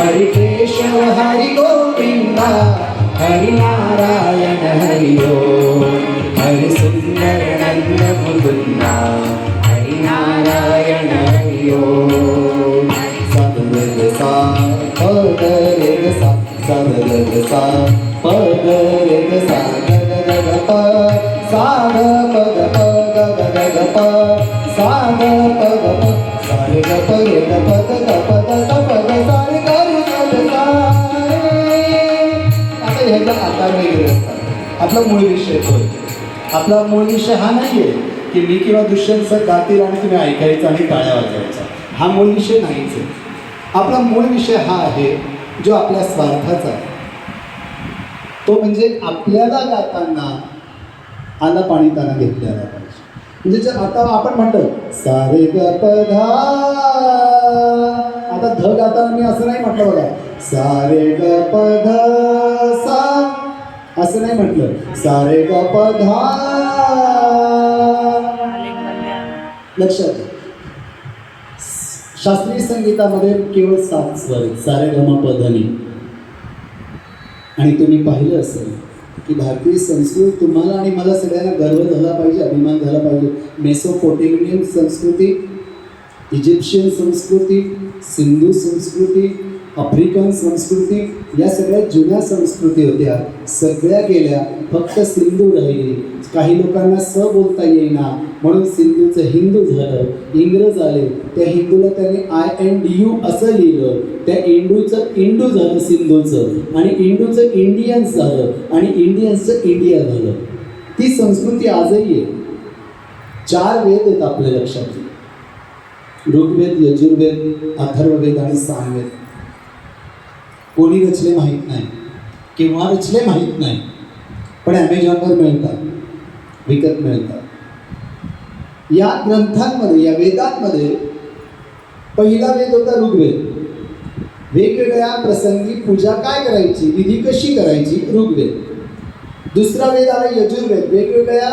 हरि केशव हरि गोविंद हरि नारायण हरि ओम हरि सुंदर नंद मुकुंद हरि नारायण हरि ओम सदग सा पदग सा सदग सा पदग सा गग प सा ग पद प गग प सा ग पद प सा ग प ग पद ग पद स पद सा रे ग रे पद सा आता ह्याचा आकार वगैरे असतात. आपला मूळ विषय होय. आपला मूळ विषय हा नाही आहे की मी किंवा दुष्यंत सर गातील आणि तुम्ही ऐकायचं आणि टाळ्या वाजवायचा. हा मूळ विषय नाहीच आहे. आपला मूळ विषय हा आहे जो आपल्या स्वार्थाचा आहे. तो म्हणजे आपल्याला गाताना आला पाणी ताना घेतल्याला पाहिजे. म्हणजे जर आता आपण म्हणतो सारे ग प धा, आता ध गाताना मी असं नाही म्हटलं बघा सारे ग प ध सा, असं नाही म्हटलं सारे ग प धा. लक्षात घ्या शास्त्रीय संगीतामध्ये केवळ 7 स्वर आहेत, सारे ग म प ध नि. आणि तुम्ही पाहिलं असेल की भारतीय संस्कृती तुम्हाला आणि मला सगळ्यांना गर्व झाला पाहिजे, अभिमान झाला पाहिजे. मेसोपोटेमियन संस्कृती, इजिप्शियन संस्कृती, सिंधू संस्कृती, आफ्रिकन संस्कृती या सगळ्या जुन्या संस्कृती होत्या. सगळ्या गेल्या, फक्त सिंधू राहिली. काही लोकांना स बोलता येईना म्हणून सिंधूचं हिंदू झालं. इंग्रज आले, त्या हिंदूला त्यांनी INDU असं लिहिलं. त्या इंडूचं इंडू झालं सिंधूचं, आणि इंडूचं इंडियन्स झालं, आणि इंडियन्सचं इंडिया झालं. ती संस्कृती आजही आहे. 4 वेद आहेत आपल्या लक्षात, ऋग्वेद, यजुर्वेद, अथर्ववेद आणि सामवेद. कोणी रचले माहीत नाही, केव्हा रचले माहीत नाही, पण ॲमेझॉनवर मिळतात, विकत मिळतात. या ग्रंथांमध्ये, या वेदांमध्ये पहिला वेद होता ऋग्वेद. वेगवेगळ्या प्रसंगी पूजा काय करायची, विधी कशी करायची, ऋग्वेद. दुसरा वेद आला यजुर्वेद. वेगवेगळ्या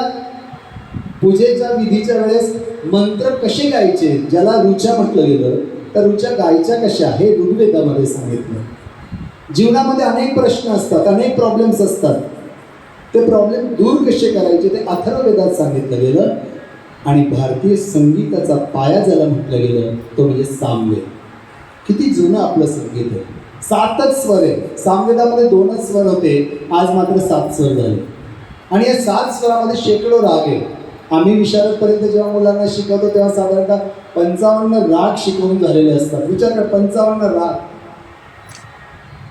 पूजेच्या विधीच्या वेळेस मंत्र कसे गायचे, ज्याला ऋचा म्हटलं गेलं, तर ऋचा गायच्या कशा हे ऋग्वेदामध्ये सांगितलं. जीवनामध्ये अनेक प्रश्न असतात, अनेक प्रॉब्लेम्स असतात, ते प्रॉब्लेम दूर कसे करायचे ते अथर्ववेदात सांगितलं गेलं. आणि भारतीय संगीताचा पाया ज्याला म्हटलं गेलं तो म्हणजे सामवेद. किती जुनं आपलं संगीत आहे. 7च स्वर आहे. सामवेदामध्ये 2च स्वर होते, आज मात्र 7 स्वर झाले. आणि या 7 स्वरामध्ये शेकडो राग आहे. आम्ही विशारदपर्यंत जेव्हा मुलांना शिकवतो तेव्हा साधारणतः 55 राग शिकवून झालेले असतात. विचार करा, 55 राग,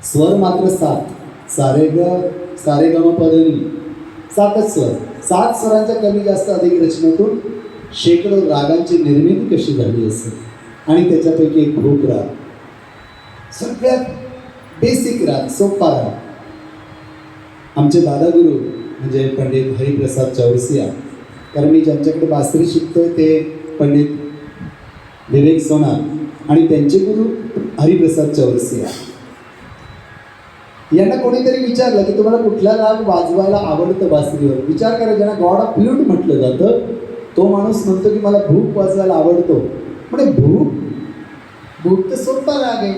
स्वर मात्र 7. सारे ग म प ध नि, 7च स्वर. 7 स्वरांच्या कमी जास्त अधिक रचनेतून शेकडो रागांची निर्मिती कशी झाली असेल. आणि त्याच्यापैकी एक भूप राग, सगळ्यात बेसिक राग, सोपा राग. आमचे दादागुरु म्हणजे पंडित हरिप्रसाद चौरसिया, कारण मी ज्यांच्याकडे बासरी शिकतोय ते पंडित विवेक सोनार, आणि त्यांचे गुरु हरिप्रसाद चौरसिया. यांना कोणीतरी विचारलं की तुम्हाला कुठला राग वाजवायला आवडतं बासरीवर. विचार करा, ज्यांना गॉड ऑफ फ्लूट म्हटलं जातं तो माणूस म्हणतो की मला भूप वाजवायला आवडतो. म्हणजे भूप तर सोपा राग आहे.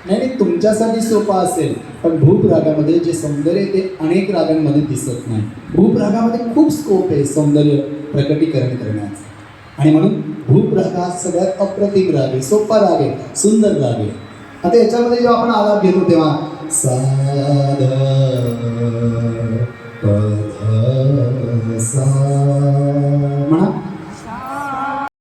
नाही, तुमच्यासाठी सोपा असेल, पण भूप रागामध्ये जे सौंदर्य ते अनेक रागांमध्ये दिसत नाही. भूप रागामध्ये खूप स्कोप आहे सौंदर्य प्रकटीकरण करण्याचं. आणि म्हणून भूप राग हा सगळ्यात अप्रतिम राग आहे, सोपा राग आहे, सुंदर राग आहे. आता याच्यामध्ये जेव्हा आपण आलाप घेतो तेव्हा सा ध प ध सा म्हणा.